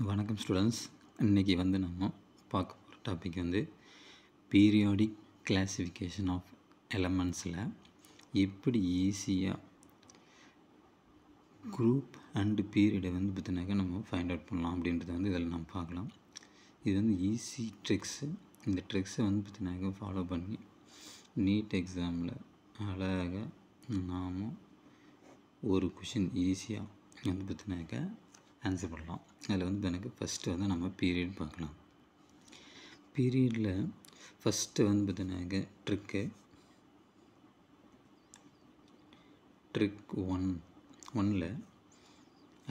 வணக்கம் ஸ்டூடெண்ட்ஸ். இன்றைக்கி நம்ம பார்க்க போகிற டாபிக் பீரியாடிக் கிளாசிஃபிகேஷன் ஆஃப் எலமெண்ட்ஸில் எப்படி ஈஸியாக குரூப் அண்டு பீரியடை பார்த்தினாக்கா நம்ம ஃபைண்ட் அவுட் பண்ணலாம் அப்படின்றத இதில் நம்ம பார்க்கலாம். இது ஈஸி ட்ரிக்ஸு. இந்த ட்ரிக்ஸை பார்த்தினாக்கா ஃபாலோ பண்ணி நீட் எக்ஸாமில் அழகாக நாம் ஒரு கொஷின் ஈஸியாக பார்த்தினாக்கா ஆன்சர் பண்ணலாம். அதில் எனக்கு ஃபஸ்ட்டு நம்ம பீரியட் பார்க்கலாம். பீரியடில் ஃபஸ்ட்டு பார்த்தினாக்க ட்ரிக் ஒன்னில்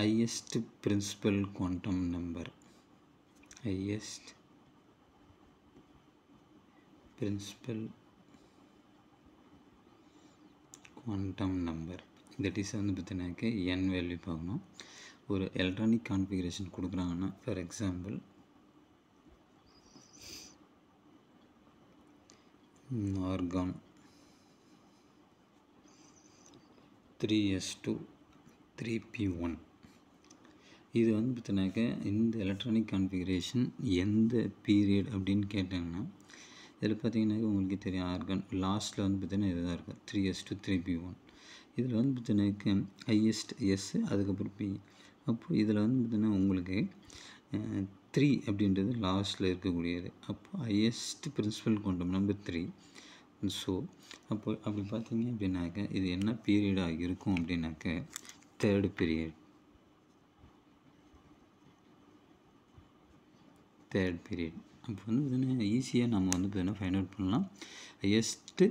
highest principal quantum number that is பார்த்தினாக்க n வேல்யூ பார்க்கணும். ஒரு எலக்ட்ரானிக் கான்ஃபிகரேஷன் கொடுக்குறாங்கன்னா, for example argon 3s2 3p1 இது பார்த்தினாக்க இந்த எலக்ட்ரானிக் கான்ஃபிகரேஷன் எந்த பீரியட் அப்படின்னு கேட்டாங்கன்னா, இதில் பார்த்திங்கனாக்கா உங்களுக்கு தெரியும், ஆர்கான் லாஸ்ட்டில் பார்த்திங்கன்னா இதுதான் இருக்கும் 3s2 3p1. இதில் பார்த்தினாக்க ஹையஸ்ட் எஸ், அதுக்கப்புறம் பி. அப்போது இதில் பார்த்திங்கன்னா உங்களுக்கு 3 அப்படின்றது லாஸ்ட்டில் இருக்கக்கூடியது. அப்போது highest principal quantum number 3. So அப்படி பார்த்தீங்க அப்படின்னாக்க இது என்ன பீரியடாக இருக்கும் அப்படின்னாக்க தேர்ட் பீரியட். அப்போ பார்த்திங்கன்னா ஈஸியாக நம்ம பார்த்திங்கன்னா ஃபைண்ட் அவுட் பண்ணலாம். ஹையஸ்ட்டு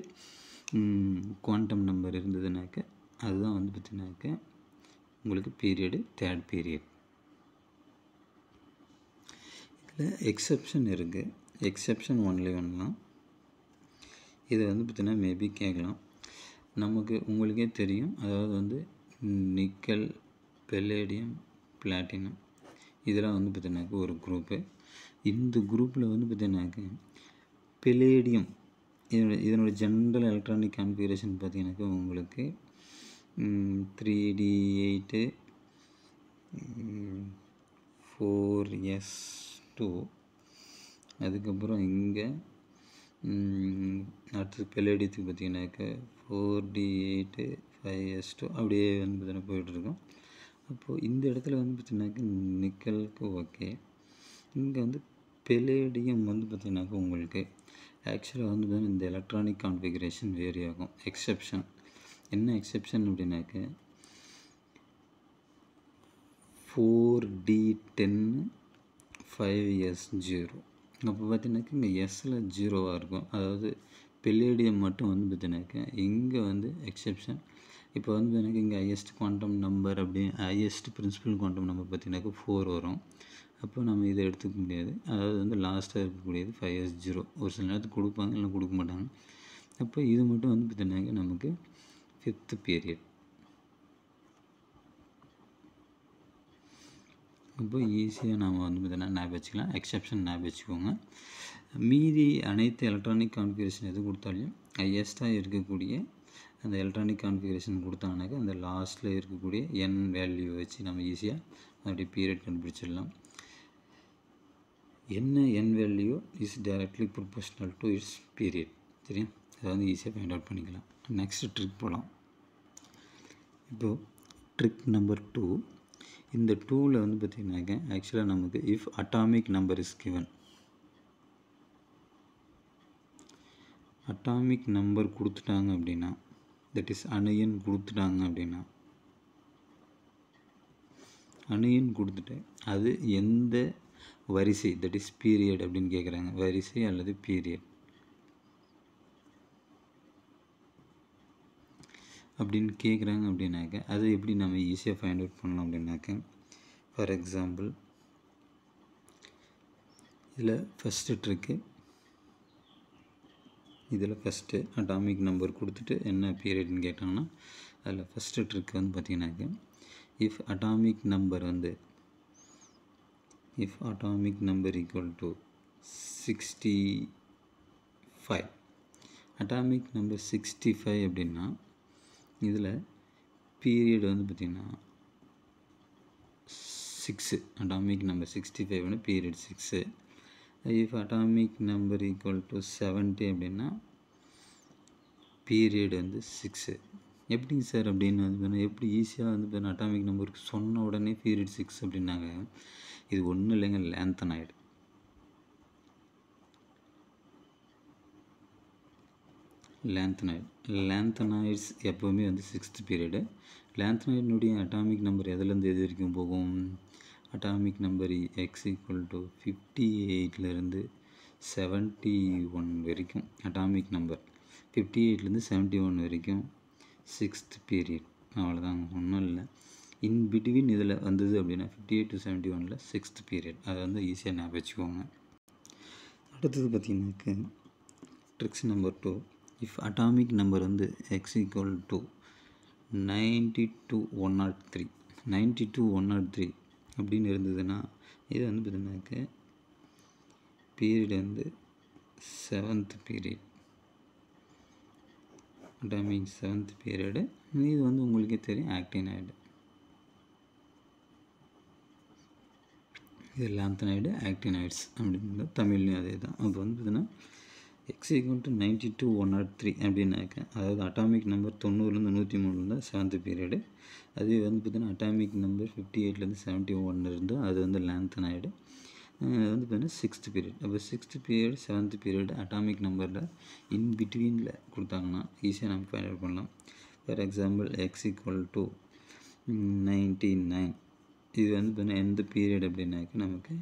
குவாண்டம் நம்பர் இருந்ததுனாக்க அதுதான் பார்த்திங்கனாக்க உங்களுக்கு பீரியடு தேர்ட் பீரியட். இதில் எக்ஸப்ஷன் இருக்குது. எக்ஸப்ஷன் ஒன்லி ஒன்லாம் இதை பார்த்திங்கன்னா மேபி கேட்கலாம். நமக்கு உங்களுக்கே தெரியும், அதாவது நிக்கல், பெல்லேடியம், பிளாட்டினம் இதெல்லாம் பார்த்திங்கனாக்க ஒரு குரூப்பு. இந்த குரூப்பில் பார்த்திங்கனாக்க பெல்லேடியம் இதனோட ஜென்ரல் எலக்ட்ரானிக் கான்ஃபிகரேஷன் பார்த்திங்கனாக்கா உங்களுக்கு 3d8 4s2. அதுக்கப்புறம் இங்கே அடுத்து பெல்லேடியத்துக்கு பார்த்திங்கனாக்கா 4d8 5s2 அப்படியே பார்த்திங்கன்னா போயிட்டுருக்கோம். அப்போது இந்த இடத்துல பார்த்திங்கனாக்கா நிக்கலுக்கு ஓகே. இங்கே பெல்லேடியம் பார்த்திங்கனாக்கா உங்களுக்கு ஆக்சுவலாக இந்த எலக்ட்ரானிக் கான்ஃபிகரேஷன் வேரி ஆகும். எக்ஸப்ஷன் என்ன எக்ஸப்ஷன் அப்படின்னாக்க 4d10 5s0. அப்போ பார்த்தீங்கன்னாக்கா இங்கே எஸ்ஸில் 0வாக இருக்கும். அதாவது பெல்லேடியம் மட்டும் பார்த்தீங்கன்னாக்கா இங்கே எக்ஸப்ஷன். இப்போ பார்த்தீங்கன்னாக்கா இங்கே highest quantum number highest principal quantum number பார்த்தீங்கன்னாக்கா 4 வரும். அப்போ நம்ம இதை எடுத்துக்க முடியாது. அதாவது லாஸ்ட்டாக இருக்கக்கூடியது 5s0. ஒரு சில நேரத்துக்கு கொடுப்பாங்க, இல்லை கொடுக்க மாட்டாங்க. அப்போ இது மட்டும் பார்த்தீங்கன்னாக்கா நமக்கு ஃபிஃப்த் பீரியட். இப்போ ஈஸியாக நாம் பார்த்தீங்கன்னா ஞாபகம் வச்சுக்கலாம். எக்ஸப்ஷன் ஞாபகம் வச்சுக்கோங்க. மீதி அனைத்து எலக்ட்ரானிக் கான்ஃபிகரேஷன் எது கொடுத்தாலும் ஹையஸ்ட்டாக இருக்கக்கூடிய அந்த எலக்ட்ரானிக் கான்ஃபிகரேஷன் கொடுத்தாங்கனாக்கா அந்த லாஸ்ட்டில் இருக்கக்கூடிய என் வேல்யூ வச்சு நம்ம ஈஸியாக அதோடைய பீரியட் கண்டுபிடிச்சிடலாம். என்ன n value is directly proportional to its period. சரியா? அதை ஈஸியாக ஃபைண்ட் அவுட் பண்ணிக்கலாம். நெக்ஸ்ட் ட்ரிக் போகலாம். இப்போது ட்ரிக் நம்பர் 2. இந்த 2ல் பார்த்திங்கனாக்கா ஆக்சுவலாக நமக்கு if atomic number is given, atomic number கொடுத்துட்டாங்க அப்படின்னா, தட் இஸ் அணுயன் கொடுத்துட்டாங்க அப்படின்னா, அணுயன் கொடுத்துட்டு அது எந்த வரிசை, தட் இஸ் பீரியட் அப்படின்னு கேட்குறாங்க. வரிசை அல்லது பீரியட் அப்படின்னு கேட்குறாங்க அப்படின்னாக்க அது எப்படி நம்ம ஈஸியாக ஃபைண்ட் அவுட் பண்ணலாம் அப்படின்னாக்க, ஃபார் எக்ஸாம்பிள் இதில் ஃபஸ்ட்டு ட்ரிக்கு, இதில் ஃபஸ்ட்டு அட்டாமிக் நம்பர் கொடுத்துட்டு என்ன பீரியட்னு கேட்டாங்கன்னா அதில் ஃபஸ்ட்டு ட்ரிக் பார்த்திங்கனாக்க if atomic number equal to 65, atomic number 65 அப்படின்னா இதில் பீரியட் பார்த்திங்கன்னா 6, atomic number 65 வந்து period 6. if atomic number equal to 70 அப்படின்னா period வந்து 6. எப்படிங்க சார் அப்படின்னு வந்து எப்படி ஈஸியாக வந்து அட்டாமிக் நம்பருக்கு சொன்ன உடனே பீரியட் 6 அப்படின்னாங்க. இது ஒன்றும் இல்லைங்க, லேந்தனாய்டு. லேந்தனாய்ட்ஸ் எப்போவுமே வந்து 6th பீரியடு. லேந்தனாய்டினுடைய அட்டாமிக் நம்பர் எதுலேருந்து எது வரைக்கும் போகும்? Atomic number x equal to 58லேருந்து 71 வரைக்கும். அட்டாமிக் நம்பர் 58லேருந்து 71 வரைக்கும் 6th பீரியட். அவ்வளோதாங்க, ஒன்றும் இல்லை. இன் பிட்வீன் இதில் வந்தது அப்படின்னா 58 to 71 6th பீரியட். அதை வந்து ஈஸியாக ஞாபகம் வச்சுக்கோங்க. அடுத்தது பார்த்தீங்கன்னாக்க tricks number 2. If atomic number வந்து x equal to 90 to 103 90 to 103 அப்படின்னு இருந்ததுன்னா இது வந்து பார்த்தீங்கன்னாக்க பீரியட் வந்து 7th period. Atomic 7th period. இது வந்து உங்களுக்கே தெரியும் ஆக்டினாய்டு. இது லேந்தனாய்டு, ஆக்டினாய்ட்ஸ் அப்படிங்கிறது தமிழ்லையும் அதே தான். அப்போ வந்து பார்த்தீங்கன்னா எக்ஸ் ஈக்குவல் டு 90 to 103 அப்படின்னாக்க அதாவது அட்டாமிக் நம்பர் 90லேருந்து 103 7th பீரியடு. அதுவே வந்து பார்த்தீங்கன்னா அட்டாமிக் நம்பர் 58லேருந்து 71 இருந்தால் அது வந்து லேந்தனாய்டு. வந்து பார்த்தீங்கன்னா 6th பீரியட். அப்போ 6th period 7th period atomic நம்பரில் இன் பிட்வீனில் கொடுத்தாங்கன்னா ஈஸியாக நம்ம ஃபைண்ட் அவுட் பண்ணலாம். For example X equal to 99. இது வந்து பார்த்தீங்கன்னா எந்த பீரியட் அப்படின்னாக்க நமக்கு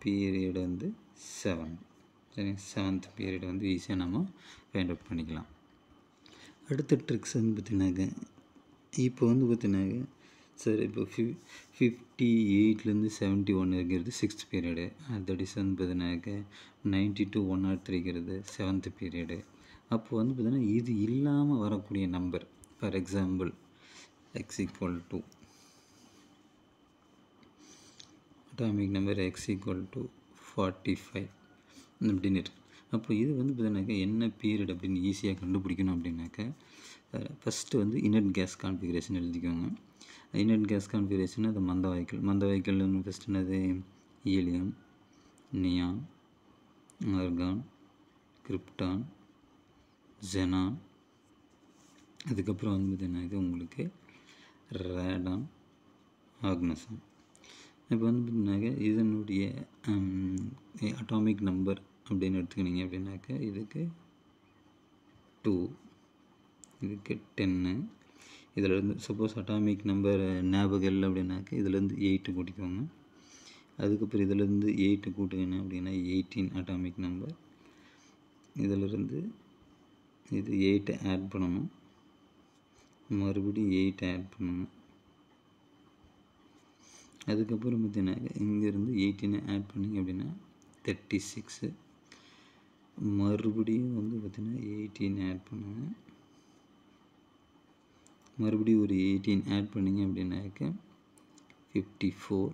பீரியட் வந்து 7. சரிங்க, 7th பீரியட் வந்து ஈஸியாக நம்ம ஃபைண்ட் அவுட் பண்ணிக்கலாம். அடுத்த ட்ரிக்ஸ் வந்து பார்த்திங்கனாக்க இப்போ வந்து பார்த்திங்கனாக்க சார் இப்போ 58லேருந்து 71 இருக்கிறது 6th பீரியடு. தட் இஸ் வந்து பார்த்திங்கனாக்க 90 to 103 7th பீரியடு. அப்போது வந்து பார்த்திங்கன்னா இது இல்லாமல் வரக்கூடிய number for example X equal to atomic number X equal to 45 அப்படின்னு இருக்கு. அப்போ இது வந்து பார்த்தீங்கன்னாக்கா என்ன பீரியட் அப்படின்னு ஈஸியாக கண்டுபிடிக்கணும் அப்படின்னாக்கா ஃபஸ்ட்டு வந்து இனட் கேஸ் கான்ஃபிகரேஷன் எழுதிக்கோங்க. இனட் கேஸ் கான்ஃபிகரேஷன் அது மந்த வாய்க்கல் ஃபஸ்ட்டு என்னது helium, neon, argon, krypton, xenon. அதுக்கப்புறம் வந்து பார்த்தீங்கன்னாக்கா உங்களுக்கு ரேடான், ஆக்னசன். இப்போ வந்து பார்த்தீங்கன்னாக்கா இதனுடைய அட்டாமிக் நம்பர் அப்படின்னு எடுத்துக்கினீங்க அப்படின்னாக்கா இதுக்கு 2, இதுக்கு 10. இதிலேருந்து சப்போஸ் அட்டாமிக் நம்பர் ஞாபகம் இல்லை அப்படின்னாக்கா இதுலேருந்து 8 கூட்டிக்கோங்க. அதுக்கப்புறம் இதிலேருந்து 8 கூட்டுக்கணும் அப்படின்னா 18 அட்டாமிக் நம்பர். இதிலிருந்து இது 8 ஆட் பண்ணணும், மறுபடியும் 8 ஆட் பண்ணணும். அதுக்கப்புறம் பார்த்தீங்கன்னாக்கா இங்கேருந்து 18 ஆட் பண்ணிங்க அப்படின்னா 36. மறுபடியும் வந்து பார்த்திங்கன்னா 18 ஆட் பண்ணுங்க, மறுபடியும் ஒரு 18 ஆட் பண்ணிங்க அப்படின்னாக்கா 54.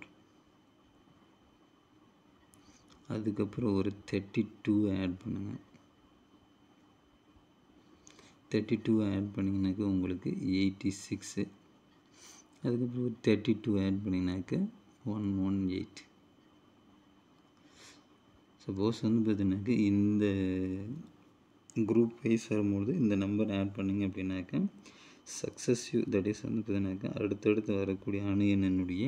அதுக்கப்புறம் ஒரு 32 ஆட் பண்ணுங்கள். 32 ஆட் பண்ணிங்கனாக்கா உங்களுக்கு 86. அதுக்கப்புறம் ஒரு 32 ஆட் பண்ணிங்கனாக்கா 118. சப்போஸ் வந்து பார்த்தீங்கன்னாக்கா இந்த குரூப் வைஸ் வரும்போது இந்த நம்பர் ஆட் பண்ணிங்க அப்படின்னாக்கா சக்ஸஸிவ் தட் இஸ் வந்து பார்த்தீங்கன்னாக்கா அடுத்தடுத்து வரக்கூடிய அணு எண்ணினுடைய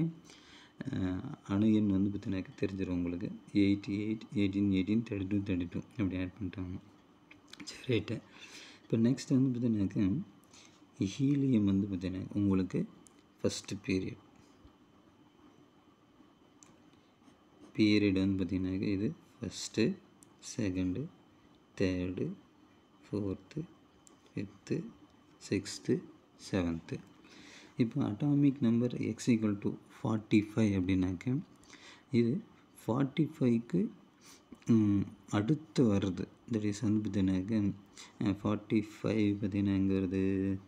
அணு எண் வந்து பார்த்தீங்கன்னாக்கா தெரிஞ்சிடும் உங்களுக்கு. 88, 18, 18, 32, 32 அப்படி ஆட் பண்ணிட்டாங்க. சரி, ரைட்டு. இப்போ நெக்ஸ்ட் வந்து பார்த்தீங்கன்னாக்கா ஹீலியம் வந்து பார்த்தீங்கன்னா உங்களுக்கு ஃபஸ்ட்டு பீரியட் வந்து பார்த்தீங்கன்னாக்கா இது first, second, third, 4th, 5th, 6th, 7th. இப்போ atomic number X equal to 45 அப்படின்னாக்க இது 45க்கு அடுத்து வருது. தட் இஸ் வந்து பார்த்தீங்கன்னாக்க 45 பார்த்தீங்கன்னா எங்கே வருது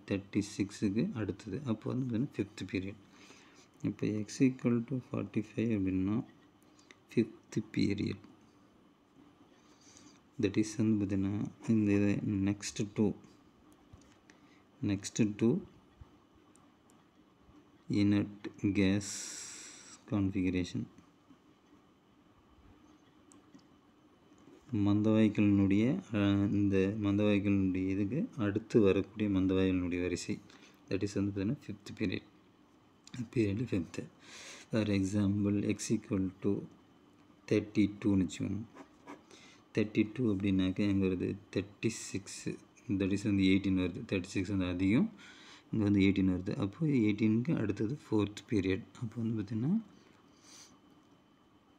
36க்கு அடுத்தது. அப்போ வந்து பார்த்தீங்கன்னா 5th பீரியட். இப்போ எக்ஸ் ஈக்குவல் டு 45 அப்படின்னா 5th பீரியட். தட் இஸ் வந்து பார்த்தீங்கன்னா இந்த இது next to inert gas configuration மந்தவாய்க்களினுடைய இந்த மந்தவாய்க்களினுடைய இதுக்கு அடுத்து வரக்கூடிய மந்தவாய்களினுடைய வரிசை. தட் இஸ் வந்து பார்த்தீங்கன்னா fifth period fifth. For example X equal to 32ன்னு வச்சுக்கோங்க. 32 அப்படின்னாக்க எங்கே வருது 36, தட் இஸ் வந்து 18 வருது. 36 வந்து அதிகம், இங்கே வந்து 18 வருது. அப்போது 18க்கு அடுத்தது ஃபோர்த் பீரியட். அப்போ வந்து பார்த்திங்கன்னா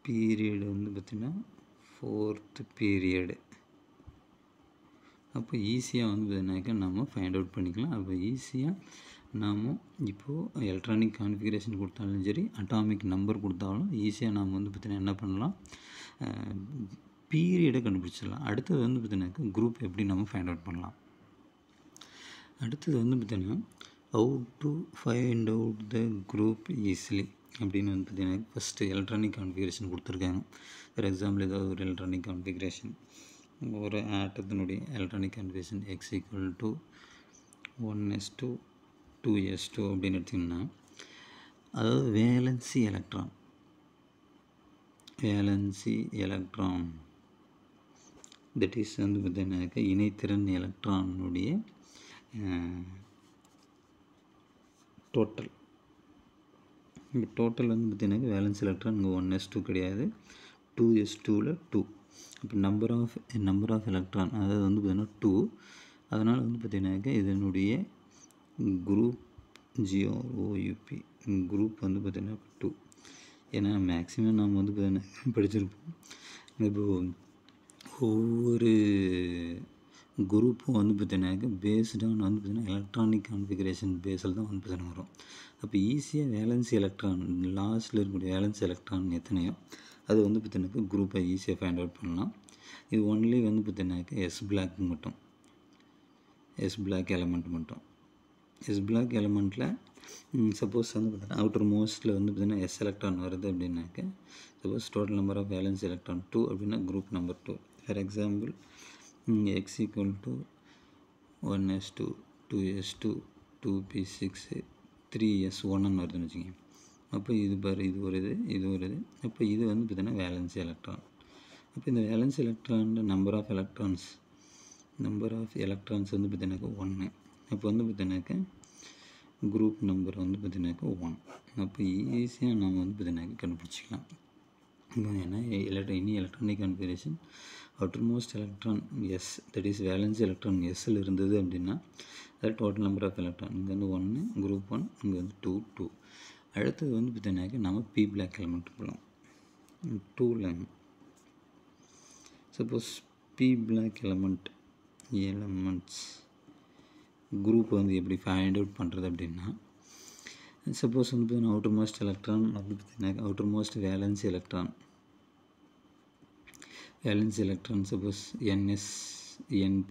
பீரியடு வந்து பார்த்திங்கன்னா ஃபோர்த் பீரியடு. அப்போ ஈஸியாக வந்து பார்த்திங்கனாக்கா நம்ம ஃபைண்ட் அவுட் பண்ணிக்கலாம். அப்போ ஈஸியாக நாம் இப்போது எலக்ட்ரானிக் கான்ஃபிகரேஷன் கொடுத்தாலும் சரி, அட்டாமிக் நம்பர் கொடுத்தாலும் ஈஸியாக நாம் வந்து பார்த்திங்கன்னா என்ன பண்ணலாம், பீரியடை கண்டுபிடிச்சிடலாம். அடுத்தது வந்து பார்த்திங்கனாக்கா குரூப் எப்படி நம்ம ஃபைண்ட் அவுட் பண்ணலாம். அடுத்தது வந்து பார்த்திங்கன்னா how to find out the group easily அப்படின்னு வந்து பார்த்திங்கன்னா ஃபஸ்ட்டு எலக்ட்ரானிக் கான்ஃபிகரேஷன் கொடுத்துருக்காங்க. ஃபார் எக்ஸாம்பிள் ஏதாவது ஒரு எலக்ட்ரானிக் கான்ஃபிகரேஷன், ஒரு ஆட்டத்தினுடைய electronic configuration x equal to 1s2 2s2 அப்படின்னு எடுத்திங்கன்னா, அதாவது வேலன்சி எலக்ட்ரான் தட் இஸ் வந்து பார்த்திங்கனாக்கா இணைத்திறன் எலக்ட்ரானுடைய டோட்டல். இப்போ டோட்டல் வந்து பார்த்திங்கனாக்கா வேலன்ஸ் எலக்ட்ரான் இங்கே 1s2 கிடையாது, 2s2ல் 2. இப்போ நம்பர் ஆஃப் எலக்ட்ரான் அதாவது வந்து பார்த்திங்கன்னா 2. அதனால் வந்து பார்த்திங்கனாக்கா இதனுடைய குரூப் GROUP குரூப் வந்து பார்த்திங்கன்னா 2. ஏன்னா மேக்ஸிமம் நாம் வந்து பார்த்திங்கன்னா படிச்சிருப்போம். இப்போது ஒவ்வொரு குரூப்பும் வந்து பார்த்திங்கனாக்கா பேஸ்டான வந்து பார்த்திங்கன்னா எலக்ட்ரானிக் கான்ஃபிகரேஷன் பேஸில் தான் வந்து பார்த்திங்கன்னா வரும். அப்போ ஈஸியாக வேலன்ஸ் எலக்ட்ரான் லாஸ்ட்டில் இருக்கக்கூடிய வேலன்ஸ் எலக்ட்ரான் எத்தனையோ அது வந்து பார்த்திங்கனாக்கா குரூப்பை ஈஸியாக ஃபைண்ட் அவுட் பண்ணலாம். இது ஒன்லி வந்து பார்த்திங்கனாக்கா எஸ் பிளாக் எலமெண்ட் மட்டும். எஸ் பிளாக் எலமெண்ட்டில் சப்போஸ் வந்து பார்த்திங்கன்னா அவுட்டர் மோஸ்ட்டில் வந்து பார்த்திங்கன்னா எஸ் எலக்ட்ரான் வருது அப்படின்னாக்கா, suppose total number of valence electron 2 அப்படின்னா group number 2. For example X equal to 1s2 2s2 2p6 3s1ன்னு வருதுன்னு வச்சுக்கோங்க. அப்போ இது பாரு, இது ஒரு இது. அப்போ இது வந்து பார்த்திங்கன்னா வேலன்ஸ் எலக்ட்ரான். அப்போ இந்த valence electron number of electrons வந்து பார்த்திங்கனாக்கா 1. அப்போ வந்து பார்த்திங்கனாக்கா குரூப் நம்பர் வந்து பார்த்திங்கனாக்கா 1. அப்போ ஈஸியாக நம்ம வந்து பார்த்திங்கனாக்கா கண்டுபிடிச்சிக்கலாம். ஏன்னா electronic configuration outermost electron s that is valence electron எஸ்ஸில் இருந்தது அப்படின்னா அது டோட்டல் நம்பர் ஆஃப் எலக்ட்ரான் இங்கே வந்து 1 குரூப் 1, இங்கே வந்து 2. அடுத்தது வந்து பார்த்திங்கனாக்கா நம்ம பி பிளாக் எலமெண்ட் போகலாம். 2ல் suppose P block elements group வந்து எப்படி ஃபைண்ட் அவுட் பண்ணுறது அப்படின்னா, சப்போஸ் வந்து பார்த்திங்கன்னா அவுட்டர் மோஸ்ட் எலக்ட்ரான் அப்படி பார்த்திங்கனாக்கா outer most valence electron suppose NS NP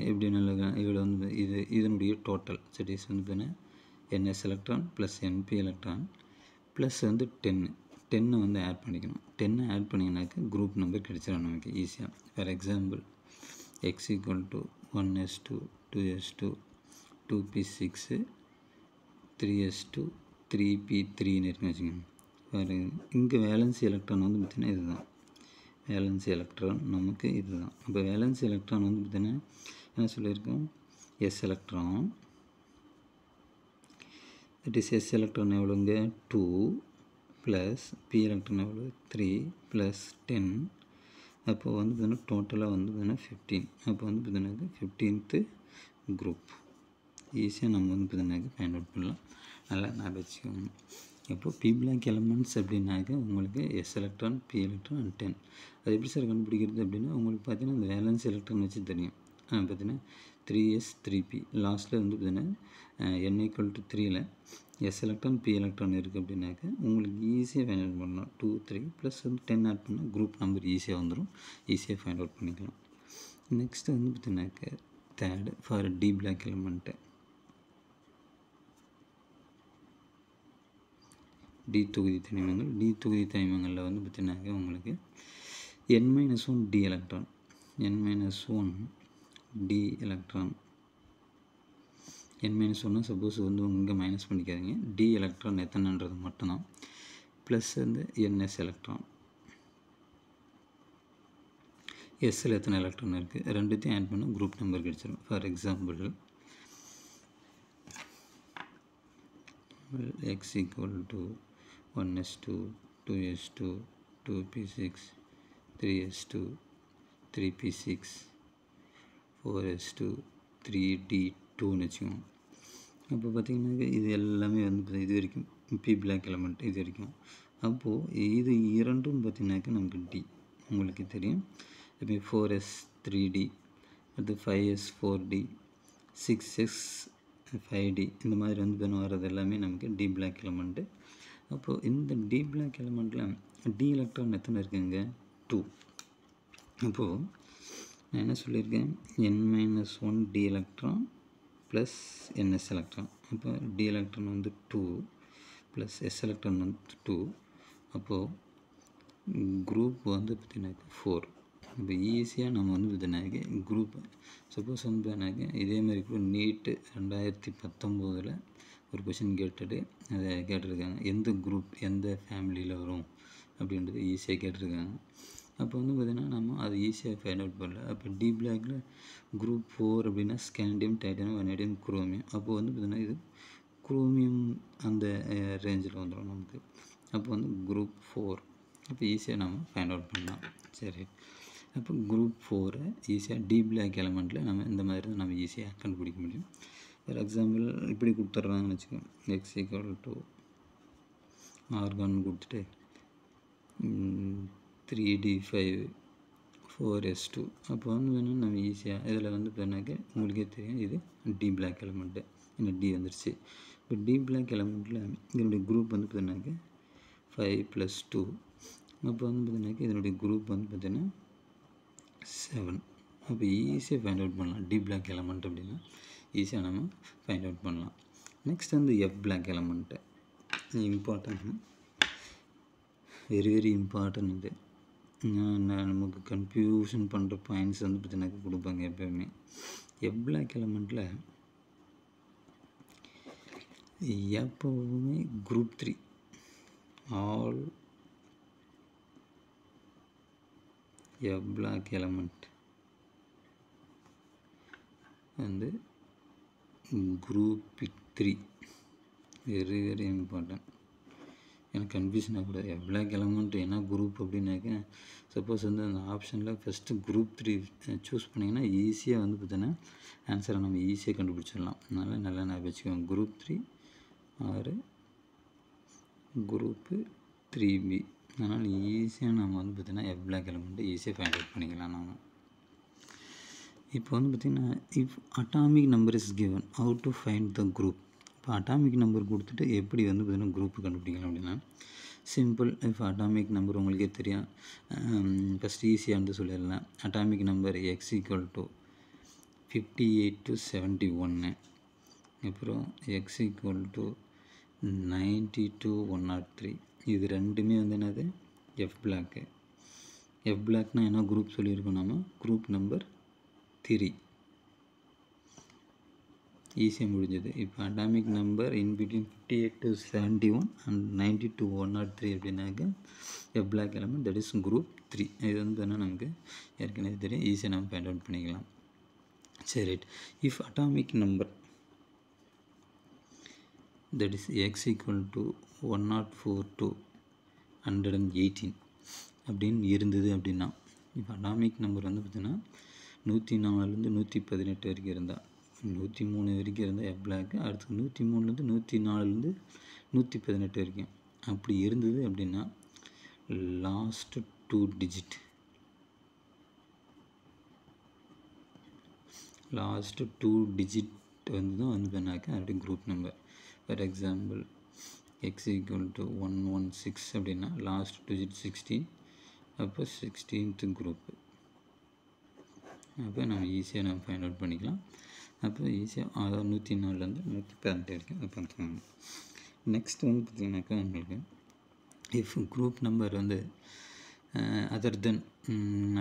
எப்படி நல்லா இவ்வளோ வந்து இதனுடைய டோட்டல் தட் இஸ் வந்து பார்த்திங்கன்னா NS electron plus NP electron plus வந்து 10 வந்து ஆட் பண்ணிக்கணும். 10 ஆட் பண்ணிங்கனாக்கா குரூப் நம்பர் கிடைச்சிடும் நமக்கு ஈஸியாக. For example X equal to 1s2 2s2 2p6 3s2 3p3ன்னு இருக்குன்னு வச்சுக்கோங்க. வேறு இங்கே வேலன்சி எலக்ட்ரான் வந்து பார்த்திங்கன்னா இதுதான் வேலன்சி எலக்ட்ரான் நமக்கு இதுதான். அப்போ வேலன்சி எலக்ட்ரான் வந்து பார்த்திங்கன்னா என்ன சொல்லியிருக்கோம், S electron that is S electron எவ்வளோங்க 2 ப்ளஸ் பி எலக்ட்ரான் எவ்வளோ 3 ப்ளஸ் 10. அப்போது வந்து பார்த்திங்கன்னா டோட்டலாக வந்து பார்த்திங்கன்னா 15. அப்போ வந்து பார்த்திங்கனாக்கா 15th குரூப் ஈஸியாக நம்ம வந்து பார்த்திங்கனாக்கா ஃபைண்ட் அவுட் பண்ணலாம். நல்லா ஞாபகம் வச்சுக்கோங்க. இப்போது பி பிளாக் எலமெண்ட்ஸ் அப்படின்னாக்கா உங்களுக்கு எஸ் எலக்ட்ரான் பி எலக்ட்ரான் 10. அது எப்படி சார் கண்டுபிடிக்கிறது அப்படின்னா உங்களுக்கு பார்த்திங்கன்னா இந்த வேலன்ஸ் எலக்ட்ரான் வச்சு தெரியும். பார்த்திங்கன்னா 3s 3p லாஸ்ட்டில் வந்து பார்த்திங்கன்னா n = 3ல் எஸ் எலக்ட்ரான் பி எலக்ட்ரான் இருக்குது அப்படின்னாக்கா உங்களுக்கு ஈஸியாக ஃபைண்ட் அவுட் பண்ணலாம். 2 3 ப்ளஸ் வந்து 10 ஆட் பண்ணால் குரூப் நம்பர் ஈஸியாக வந்துடும். ஈஸியாக ஃபைண்ட் அவுட் பண்ணிக்கலாம். நெக்ஸ்ட்டு வந்து பார்த்திங்கனாக்கா third for D block element D தொகுதி தனிமங்களில் வந்து பார்த்திங்கனாக்கா உங்களுக்கு n-1 D electron n-1 D electron n-1 suppose வந்து இங்கே மைனஸ் பண்ணிக்காதீங்க. டி எலக்ட்ரான் எத்தனைன்றது மட்டும்தான். ப்ளஸ் வந்து ns எலக்ட்ரான். எஸ்ஸில் எத்தனை எலக்ட்ரான் இருக்குது ரெண்டுத்தையும் ஆட் பண்ணால் குரூப் நம்பர் கிடச்சிடும். For example x equal to 1s2 2s2 2p6 3s2 3p6 4s2 3d2ன்னு வச்சுக்கோங்க. அப்போ பார்த்திங்கன்னா இது எல்லாமே வந்து இது வரைக்கும் பி பிளாக் எலமெண்ட் இது வரைக்கும். அப்போது இது இரண்டும் பார்த்திங்கனாக்கா நமக்கு டி உங்களுக்கு தெரியும். இப்போ 4s 3d அடுத்து 5s 4d 6s 5d இந்த மாதிரி வந்து வர்றது எல்லாமே நமக்கு டி பிளாக் எலமெண்ட்டு. அப்போது இந்த டி பிளாக் எலமெண்ட்டில் டி எலக்ட்ரான் எத்தனை இருக்குங்க 2. அப்போது நான் என்ன சொல்லியிருக்கேன் n-1 D electron plus ns எலக்ட்ரான். அப்போ டி எலக்ட்ரான் வந்து 2 ப்ளஸ் எஸ் எலக்ட்ரான் வந்து 2. அப்போது குரூப் வந்து பார்த்திங்கனாக்கா 4. இப்போ ஈஸியாக நம்ம வந்து பார்த்தீங்கன்னாக்க குரூப் சப்போஸ் வந்து பார்த்தீங்கன்னாக்க இதேமாதிரி கூட நீட்டு 2019 ஒரு கொஷின் அதை கேட்டிருக்காங்க எந்த குரூப் எந்த ஃபேமிலியில் வரும் அப்படின்றது ஈஸியாக கேட்டிருக்காங்க. அப்போ வந்து பார்த்திங்கன்னா நம்ம அது ஈஸியாக ஃபைண்ட் அவுட் பண்ணல. அப்போ டி பிளாக்ல குரூப் 4 அப்படின்னா ஸ்கேண்டியம் டைட்டானியம் வனேடியம் குரோமியம். அப்போது வந்து பார்த்திங்கன்னா இது குரோமியம் அந்த ரேஞ்சில் வந்துடும் நமக்கு. அப்போ வந்து குரூப் 4 அப்போ ஈஸியாக நம்ம ஃபைண்ட் அவுட் பண்ணலாம். சரி, அப்போ குரூப் 4 ஈஸியாக டி பிளாக் எலமெண்ட்டில் நம்ம இந்த மாதிரி தான் நம்ம ஈஸியாக கண்டுபிடிக்க முடியும். ஃபார் எக்ஸாம்பிள் இப்படி கொடுத்துட்றாங்கன்னு வச்சுக்கோங்க x equal to ஆர்கான் கொடுத்துட்டு 3d5 4s2. அப்போ வந்து வேணும் நம்ம ஈஸியாக இதில் வந்து பண்ணாக்க உங்களுக்கே தெரியும் இது டி பிளாக் எலமெண்ட்டு. இன்னும் டி வந்துருச்சு. இப்போ டி பிளாக் எலமெண்ட்டில் இதனுடைய குரூப் வந்து பார்த்தீங்கன்னாக்க 5 + 2. அப்போ வந்து பார்த்தீங்கன்னாக்க இதனுடைய குரூப் வந்து பார்த்தீங்கன்னா 7. அப்போ ஈஸியாக ஃபைண்ட் அவுட் பண்ணலாம் டி பிளாக் எலமெண்ட் அப்படின்னா ஈஸியாக நம்ம ஃபைண்ட் அவுட் பண்ணலாம். நெக்ஸ்ட் வந்து F block element important, very very important. இது நமக்கு கன்ஃபியூஷன் பண்ணுற பாயிண்ட்ஸ் வந்து பார்த்தீங்கன்னா கொடுப்பாங்க எப்போயுமே. எஃப் பிளாக் எலமெண்ட்டில் எப்போவுமே group 3 all F black element வந்து group 3 very very important. எனக்கு கன்ஃபியூஷன் ஆகக்கூடாது. F black element என்ன குரூப் அப்படின்னாக்க சப்போஸ் வந்து அந்த ஆப்ஷனில் ஃபஸ்ட்டு குரூப் 3 சூஸ் பண்ணிங்கன்னா ஈஸியாக வந்து பார்த்தீங்கன்னா ஆன்சரை நம்ம ஈஸியாக கண்டுபிடிச்சிடலாம். அதனால் நல்லா நான் வச்சுக்கோங்க குரூப் 3 ஆர் குரூப்பு 3B. அதனால் ஈஸியாக நம்ம வந்து பார்த்திங்கன்னா எஃப் பிளாக் எலமெண்ட்டு ஈஸியாக ஃபைண்ட் அவுட் பண்ணிக்கலாம் நம்ம. இப்போ வந்து பார்த்திங்கன்னா if atomic number is given how to find the group. இப்போ அட்டாமிக் நம்பர் கொடுத்துட்டு எப்படி வந்து பார்த்திங்கன்னா குரூப் கண்டுபிடிக்கலாம் அப்படின்னா சிம்பிள். இப்போ அட்டாமிக் நம்பர் உங்களுக்கே தெரியும். ஃபஸ்ட் ஈஸியாக வந்து சொல்லிடலாம். Atomic number x equal to 58 to 71. அப்புறம் x equal to 90 to 103. இது ரெண்டுமே வந்து என்னது எஃப் பிளாக்கு. எஃப் பிளாக்னால் என்ன குரூப் சொல்லியிருக்கோம் நம்ம குரூப் நம்பர் 3. ஈஸியாக முடிஞ்சது. இப்போ atomic number in between 58 to 71 and 90 to 103 அப்படின்னாக்க F block element that is group 3. இது வந்து என்ன நமக்கு ஏற்கனவே தெரியும். ஈஸியாக நம்ம ஃபைண்ட் அவுட் பண்ணிக்கலாம். சரி right. If atomic number that is x equal to 104 to 118 அப்படின்னு இருந்தது அப்படின்னா இப்போ அட்டாமிக் நம்பர் வந்து பார்த்திங்கன்னா 104லேருந்து 118 வரைக்கும் இருந்தால் 103 வரைக்கும் இருந்தால் எஃப் பிளாக்கு. அடுத்து 103லேருந்து 104லேருந்து 118 வரைக்கும் அப்படி இருந்தது அப்படின்னா லாஸ்ட்டு 2 டிஜிட் வந்து தான் வந்து பண்ணாக்க அப்படி group number. For example x equal to 116 அப்படின்னா லாஸ்ட் டிஜிட் 16. அப்போ 16th குரூப்பு. அப்போ நம்ம ஈஸியாக நம்ம ஃபைண்ட் அவுட் பண்ணிக்கலாம். அப்போ ஈஸியாக அதாவது 104லேருந்து 118 வரைக்கும் பார்த்துக்கோங்க. நெக்ஸ்ட் வந்து பார்த்திங்கனாக்கா உங்களுக்கு இஃப் குரூப் நம்பர் வந்து other then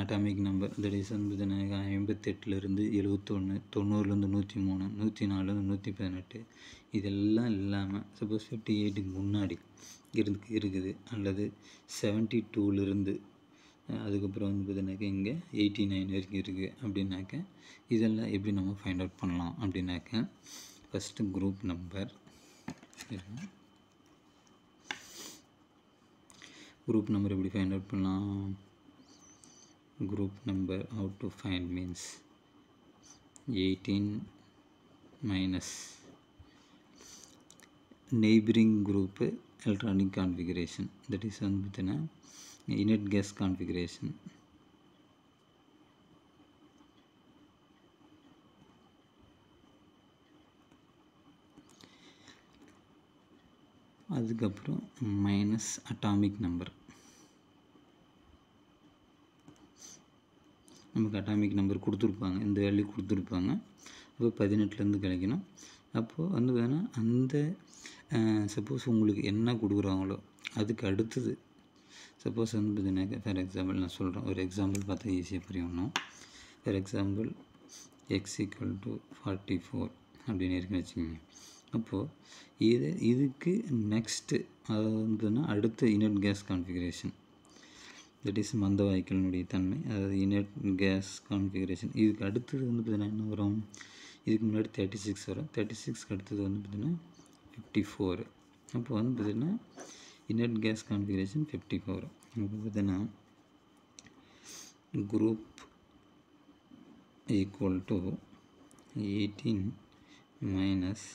atomic number that is வந்து 58லேருந்து 71, 90லேருந்து 103, 104லேருந்து 118 இதெல்லாம் இல்லாமல் சப்போஸ் 58க்கு முன்னாடி இருக்குது அல்லது 72லேருந்து அதுக்கப்புறம் வந்து பார்த்தீங்கன்னாக்கா இங்கே 89 வரைக்கும் இருக்குது அப்படின்னாக்க இதெல்லாம் எப்படி நம்ம ஃபைண்ட் அவுட் பண்ணலாம் அப்படின்னாக்க ஃபஸ்ட்டு குரூப் நம்பர் எப்படி ஃபைண்ட் அவுட் பண்ணலாம் group number how to find means 18 minus neighboring group electronic configuration that is வந்து பார்த்தீங்கன்னா inert gas configuration அதுக்கப்புறம் மைனஸ் அட்டாமிக் நம்பர் நமக்கு அட்டாமிக் நம்பர் கொடுத்துருப்பாங்க இந்த வேல்யூ கொடுத்துருப்பாங்க அப்போ 18லேருந்து கிடைக்கணும் அப்போது வந்து வேணால் அந்த சப்போஸ் உங்களுக்கு என்ன கொடுக்குறாங்களோ அதுக்கு அடுத்தது சப்போஸ் வந்து பார்த்தீங்கன்னாக்கா ஃபார் எக்ஸாம்பிள் நான் சொல்கிறேன் ஒரு எக்ஸாம்பிள் பார்த்தா ஈஸியாக புரியணும் ஃபார் எக்ஸாம்பிள் x = 44 அப்படின்னு இருக்குன்னு வச்சுக்கோங்க அப்போது இதுக்கு நெக்ஸ்ட்டு அதாவது வந்துன்னா அடுத்த inert case configuration that is மந்த வாய்க்களினுடைய தன்மை அதாவது இனர்ட் கேஸ் கான்ஃபிகரேஷன் இதுக்கு அடுத்தது வந்து பார்த்தீங்கன்னா என்ன வரும் இதுக்கு முன்னாடி 36 வரும் 36க்கு அடுத்தது வந்து பார்த்திங்கன்னா 54 அப்போ வந்து பார்த்திங்கன்னா இனர்ட் கேஸ் கான்ஃபிகரேஷன் 54 இப்போ பார்த்திங்கன்னா group equal to 18 minus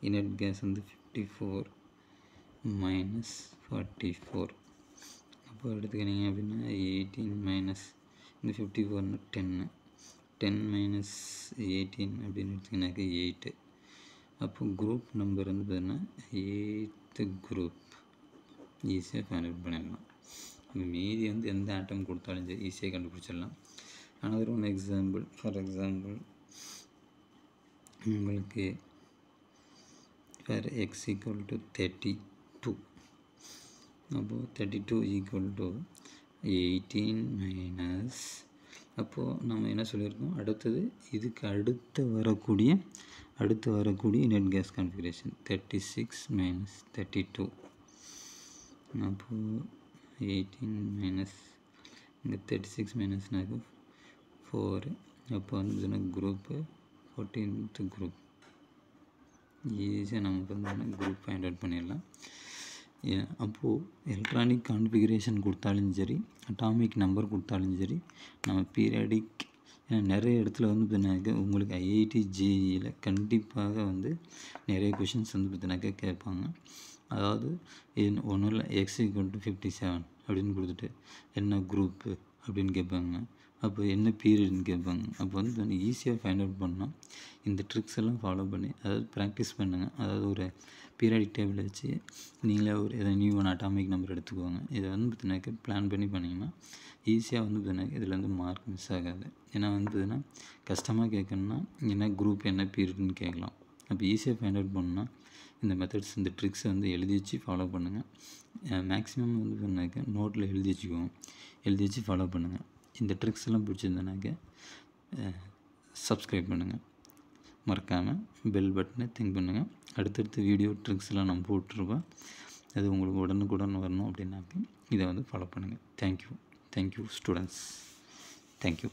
inert case வந்து 54 மைனஸ் 44 அப்போ எடுத்துக்கினீங்க அப்படின்னா 18 மைனஸ் இந்த 54 10 மைனஸ் 18 அப்படின்னு எடுத்திங்கனாக்கா 8 அப்போ குரூப் நம்பர் வந்து பார்த்தீங்கன்னா 8th குரூப் ஈஸியாக ஃபைண்ட் அவுட் பண்ணிடலாம் மீதி வந்து எந்த ஆட்டம் கொடுத்தாலும் சரி ஈஸியாக கண்டுபிடிச்சிடலாம் another one example for example உங்களுக்கு ஃபார் x = 32 அப்போது 32 = 18 மைனஸ் அப்போது நம்ம என்ன சொல்லியிருக்கோம் அடுத்தது இதுக்கு அடுத்து வரக்கூடிய இனர்ட் கேஸ் கான்ஃபிகரேஷன் 36 மைனஸ் 32 அப்போது 18 மைனஸ் இங்கே 36 மைனஸ்னாக்க 4 அப்போ வந்து குரூப்பு 14th குரூப் ஈஸியாக நமக்கு வந்து குரூப் ஃபைண்ட் அவுட் பண்ணிடலாம் அப்போது எலக்ட்ரானிக் கான்ஃபிகரேஷன் கொடுத்தாலும் சரி அட்டாமிக் நம்பர் கொடுத்தாலும் சரி நம்ம பீரியாடிக் நிறைய இடத்துல வந்து பார்த்தீங்கன்னாக்கா உங்களுக்கு IIT JEEயில் கண்டிப்பாக வந்து நிறைய கொஷின்ஸ் வந்து பார்த்தீங்கன்னாக்கா கேட்பாங்க அதாவது ஒன்றும் இல்லை x = 57 அப்படின்னு கொடுத்துட்டு என்ன குரூப்பு அப்படின்னு கேட்பாங்க அப்போ என்ன பீரியட்னு கேட்பாங்க அப்போ வந்து ஈஸியாக ஃபைண்ட் அவுட் பண்ணால் இந்த ட்ரிக்ஸ் எல்லாம் ஃபாலோ பண்ணி அதாவது ப்ராக்டிஸ் பண்ணுங்கள் அதாவது ஒரு பீரியாடிக் டேபிள் வச்சு நீங்களே ஒரு எதாவது நியூ ஒன் அட்டாமிக் நம்பர் எடுத்துக்குவாங்க இதை வந்து பார்த்தீங்கன்னாக்கா பிளான் பண்ணி பண்ணிங்கன்னா ஈஸியாக வந்து பார்த்தீங்கன்னாக்கா இதில் வந்து மார்க் மிஸ் ஆகாது ஏன்னா வந்து பார்த்தீங்கன்னா கஷ்டமாக கேட்கணுன்னா என்ன குரூப் என்ன பீரியட்னு கேட்கலாம் அப்போ ஈஸியாக ஃபைண்ட் அவுட் பண்ணால் இந்த மெத்தட்ஸ் இந்த ட்ரிக்ஸை வந்து எழுதி வச்சு ஃபாலோ பண்ணுங்கள் மேக்ஸிமம் வந்து பார்த்தீங்கன்னாக்கா நோட்டில் எழுதி வச்சு ஃபாலோ பண்ணுங்கள் இந்த ட்ரிக்ஸ் எல்லாம் பிடிச்சிருந்தனாக்க சப்ஸ்கிரைப் பண்ணுங்கள் மறக்காமல் பெல் பட்டனை திங்க் பண்ணுங்கள் அடுத்தடுத்த வீடியோ ட்ரிக்ஸ்லாம் நம்ம போட்டுருப்போம் அது உங்களுக்கு உடனுக்குடன் வரணும் அப்படின்னாக்க இதை வந்து ஃபாலோ பண்ணுங்கள் தேங்க்யூ ஸ்டூடெண்ட்ஸ் தேங்க்யூ